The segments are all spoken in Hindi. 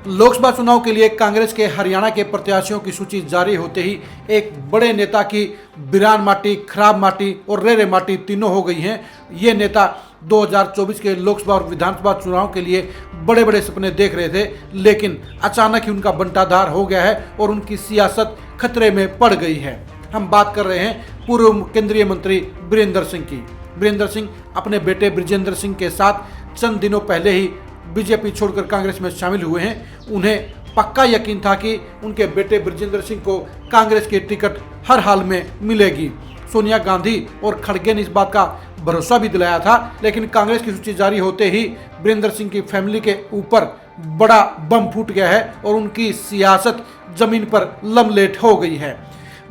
लोकसभा चुनाव के लिए कांग्रेस के हरियाणा के प्रत्याशियों की सूची जारी होते ही एक बड़े नेता की बिरान माटी, खराब माटी और रेरे माटी तीनों हो गई हैं। ये नेता 2024 के लोकसभा और विधानसभा चुनाव के लिए बड़े बड़े सपने देख रहे थे, लेकिन अचानक ही उनका बंटाधार हो गया है और उनकी सियासत खतरे में पड़ गई है। हम बात कर रहे हैं पूर्व केंद्रीय मंत्री वीरेंद्र सिंह की। वीरेंद्र सिंह अपने बेटे बृजेंद्र सिंह के साथ चंद दिनों पहले ही बीजेपी छोड़कर कांग्रेस में शामिल हुए हैं। उन्हें पक्का यकीन था कि उनके बेटे बृजेंद्र सिंह को कांग्रेस की टिकट हर हाल में मिलेगी। सोनिया गांधी और खड़गे ने इस बात का भरोसा भी दिलाया था, लेकिन कांग्रेस की सूची जारी होते ही वीरेंद्र सिंह की फैमिली के ऊपर बड़ा बम फूट गया है और उनकी सियासत जमीन पर लमलेट हो गई है।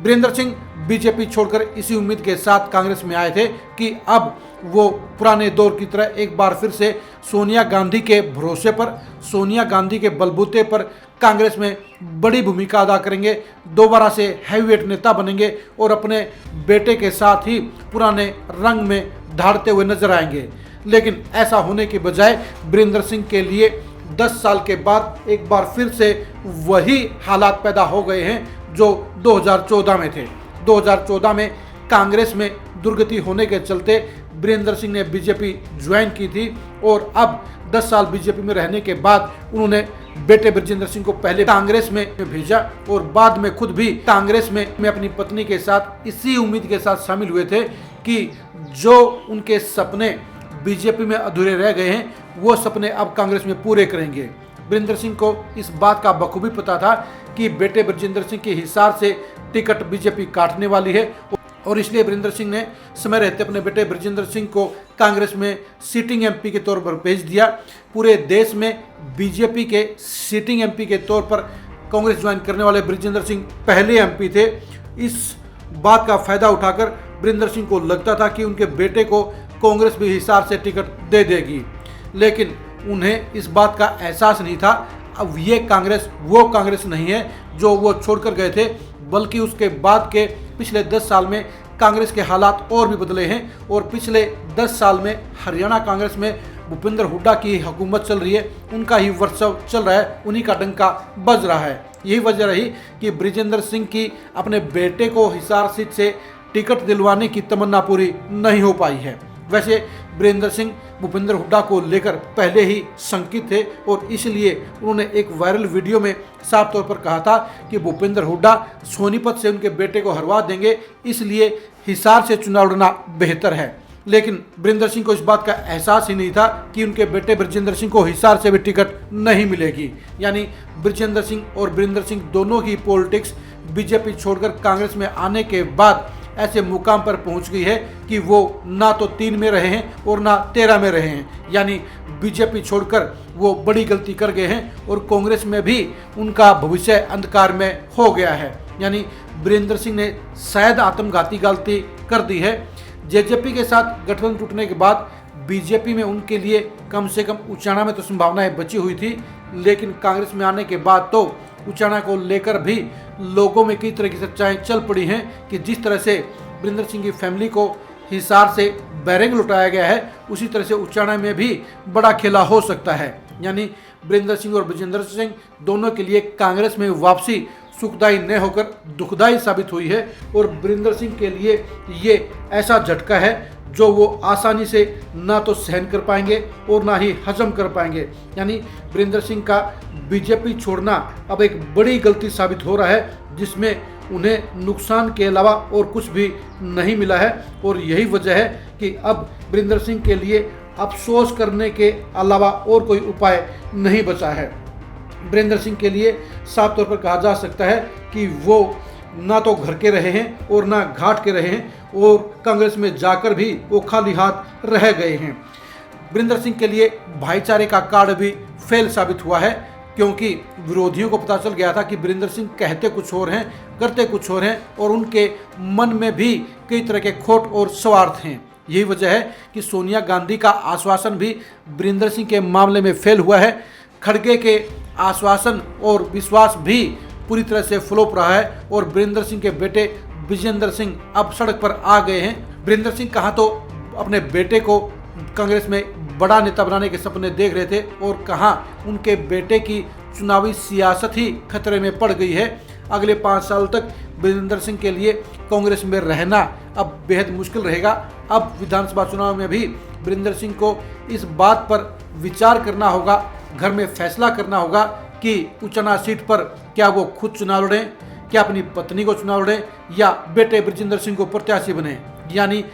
वीरेंद्र सिंह बीजेपी छोड़कर इसी उम्मीद के साथ कांग्रेस में आए थे कि अब वो पुराने दौर की तरह एक बार फिर से सोनिया गांधी के भरोसे पर, सोनिया गांधी के बलबूते पर कांग्रेस में बड़ी भूमिका अदा करेंगे, दोबारा से हैवीवेट नेता बनेंगे और अपने बेटे के साथ ही पुराने रंग में धारते हुए नजर आएंगे। लेकिन ऐसा होने के बजाय वीरेंद्र सिंह के लिए 10 साल के बाद एक बार फिर से वही हालात पैदा हो गए हैं जो 2014 में थे। 2014 में कांग्रेस में दुर्गति होने के चलते वीरेंद्र सिंह ने बीजेपी ज्वाइन की थी और अब 10 साल बीजेपी में रहने के बाद उन्होंने बेटे बृजेंद्र सिंह को पहले कांग्रेस में भेजा और बाद में खुद भी कांग्रेस में अपनी पत्नी के साथ इसी उम्मीद के साथ शामिल हुए थे कि जो उनके सपने बीजेपी में अधूरे रह गए हैं वो सपने अब कांग्रेस में पूरे करेंगे। वीरेंद्र सिंह को इस बात का बखूबी पता था कि बेटे बृजेंद्र सिंह के हिसार से टिकट बीजेपी काटने वाली है और इसलिए वीरेंद्र सिंह ने समय रहते अपने बेटे बृजेंद्र सिंह को कांग्रेस में सिटिंग एमपी के तौर पर भेज दिया। पूरे देश में बीजेपी के सिटिंग एमपी के तौर पर कांग्रेस ज्वाइन करने वाले बृजेंद्र सिंह पहले एमपी थे। इस बात का फायदा उठाकर वीरेंद्र सिंह को लगता था कि उनके बेटे को कांग्रेस भी हिसार से टिकट दे देगी, लेकिन उन्हें इस बात का एहसास नहीं था अब ये कांग्रेस वो कांग्रेस नहीं है जो वो छोड़कर गए थे, बल्कि उसके बाद के पिछले 10 साल में कांग्रेस के हालात और भी बदले हैं और पिछले 10 साल में हरियाणा कांग्रेस में भूपेंद्र हुड्डा की हुकूमत चल रही है, उनका ही वर्चस्व चल रहा है, उन्हीं का डंका बज रहा है। यही वजह रही कि बृजेंद्र सिंह की अपने बेटे को हिसार सीट से टिकट दिलवाने की तमन्ना पूरी नहीं हो पाई है। वैसे वीरेंद्र सिंह भूपेंद्र हुड्डा को लेकर पहले ही शंकित थे और इसलिए उन्होंने एक वायरल वीडियो में साफ तौर पर कहा था कि भूपेंद्र हुड्डा सोनीपत से उनके बेटे को हरवा देंगे, इसलिए हिसार से चुनाव लड़ना बेहतर है। लेकिन वीरेंद्र सिंह को इस बात का एहसास ही नहीं था कि उनके बेटे बृजेंद्र सिंह को हिसार से भी टिकट नहीं मिलेगी। यानी बृजेंद्र सिंह और वीरेंद्र सिंह दोनों की पॉलिटिक्स बीजेपी छोड़कर कांग्रेस में आने के बाद ऐसे मुकाम पर पहुंच गई है कि वो ना तो 3 में रहे हैं और ना 13 में रहे हैं। यानी बीजेपी छोड़कर वो बड़ी गलती कर गए हैं और कांग्रेस में भी उनका भविष्य अंधकार में हो गया है। यानी वीरेंद्र सिंह ने शायद आत्मघाती गलती कर दी है। जेजेपी के साथ गठबंधन टूटने के बाद बीजेपी में उनके लिए कम से कम उचाना में तो संभावनाएं बची हुई थी, लेकिन कांग्रेस में आने के बाद तो उचाना को लेकर भी लोगों में कई तरह की चर्चाएं चल पड़ी हैं कि जिस तरह से वीरेंद्र सिंह की फैमिली को हिसार से बैरंग लुटाया गया है, उसी तरह से उचाना में भी बड़ा खेला हो सकता है। यानी वीरेंद्र सिंह और बृजेंद्र सिंह दोनों के लिए कांग्रेस में वापसी सुखदायी न होकर दुखदायी साबित हुई है और वीरेंद्र सिंह के लिए ये ऐसा झटका है जो वो आसानी से ना तो सहन कर पाएंगे और ना ही हजम कर पाएंगे। यानी वीरेंद्र सिंह का बीजेपी छोड़ना अब एक बड़ी गलती साबित हो रहा है, जिसमें उन्हें नुकसान के अलावा और कुछ भी नहीं मिला है और यही वजह है कि अब वीरेंद्र सिंह के लिए अफसोस करने के अलावा और कोई उपाय नहीं बचा है। वीरेंद्र सिंह के लिए साफ तौर पर कहा जा सकता है कि वो ना तो घर के रहे हैं और ना घाट के रहे हैं और कांग्रेस में जाकर भी वो खाली हाथ रह गए हैं। वीरेंद्र सिंह के लिए भाईचारे का कार्ड भी फेल साबित हुआ है, क्योंकि विरोधियों को पता चल गया था कि वीरेंद्र सिंह कहते कुछ और हैं, करते कुछ और हैं और उनके मन में भी कई तरह के खोट और स्वार्थ हैं। यही वजह है कि सोनिया गांधी का आश्वासन भी वीरेंद्र सिंह के मामले में फेल हुआ है। खड़गे के आश्वासन और विश्वास भी पूरी तरह से फ्लॉप रहा है और वीरेंद्र सिंह के बेटे बृजेंद्र सिंह अब सड़क पर आ गए हैं। वीरेंद्र सिंह कहाँ तो अपने बेटे को कांग्रेस में बड़ा नेता बनाने के सपने देख रहे थे और कहाँ उनके बेटे की चुनावी सियासत ही खतरे में पड़ गई है। अगले 5 साल तक बृजेंद्र सिंह के लिए कांग्रेस में रहना अब बेहद मुश्किल रहेगा। अब विधानसभा चुनाव में भी बृजेंद्र सिंह को इस बात पर विचार करना होगा, घर में फैसला करना होगा कि उचना सीट पर क्या वो खुद चुनाव लड़ें, क्या अपनी पत्नी को चुनाव लड़ें या बेटे बृजेंद्र सिंह को प्रत्याशी बने। यानी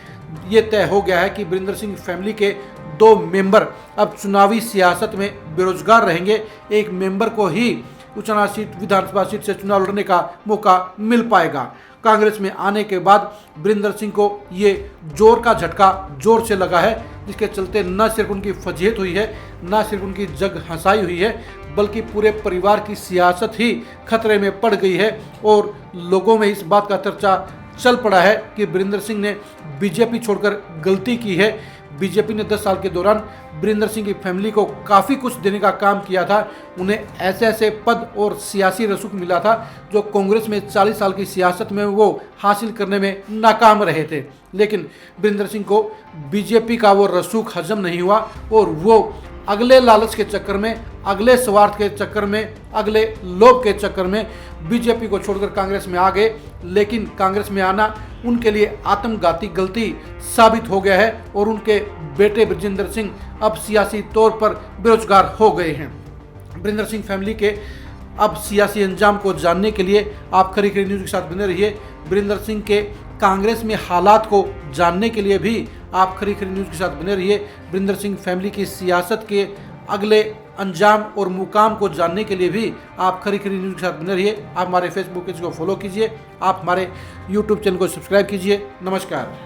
ये तय हो गया है कि बृजेंद्र सिंह फैमिली के 2 मेंबर अब चुनावी सियासत में बेरोजगार रहेंगे। एक मेंबर को ही उचना सीट विधानसभा सीट से चुनाव लड़ने का मौका मिल पाएगा। कांग्रेस में आने के बाद बृजेंद्र सिंह को ये जोर का झटका जोर से लगा है, जिसके चलते न सिर्फ उनकी फजीहत हुई है, न सिर्फ उनकी जग हंसाई हुई है, बल्कि पूरे परिवार की सियासत ही खतरे में पड़ गई है। और लोगों में इस बात का चर्चा चल पड़ा है कि बृजेंद्र सिंह ने बीजेपी छोड़कर गलती की है। बीजेपी ने 10 साल के दौरान बृजेंद्र सिंह की फैमिली को काफ़ी कुछ देने का काम किया था। उन्हें ऐसे ऐसे पद और सियासी रसूख मिला था जो कांग्रेस में 40 साल की सियासत में वो हासिल करने में नाकाम रहे थे। लेकिन बृजेंद्र सिंह को बीजेपी का वो रसूख हजम नहीं हुआ और वो अगले लालच के चक्कर में, अगले स्वार्थ के चक्कर में, अगले लोभ के चक्कर में बीजेपी को छोड़कर कांग्रेस में आ गए। लेकिन कांग्रेस में आना उनके लिए आत्मघाती गलती साबित हो गया है और उनके बेटे बृजेंद्र सिंह अब सियासी तौर पर बेरोजगार हो गए हैं। बृजेंद्र सिंह फैमिली के अब सियासी अंजाम को जानने के लिए आप खरी खरी न्यूज़ के साथ बने रहिए। बृजेंद्र सिंह के कांग्रेस में हालात को जानने के लिए भी आप खरी खरी न्यूज़ के साथ बने रहिए। बृजेंद्र सिंह फैमिली की सियासत के अगले अंजाम और मुकाम को जानने के लिए भी आप खरी खरी न्यूज़ के साथ बने रहिए। आप हमारे फेसबुक पेज को फॉलो कीजिए, आप हमारे यूट्यूब चैनल को सब्सक्राइब कीजिए। नमस्कार।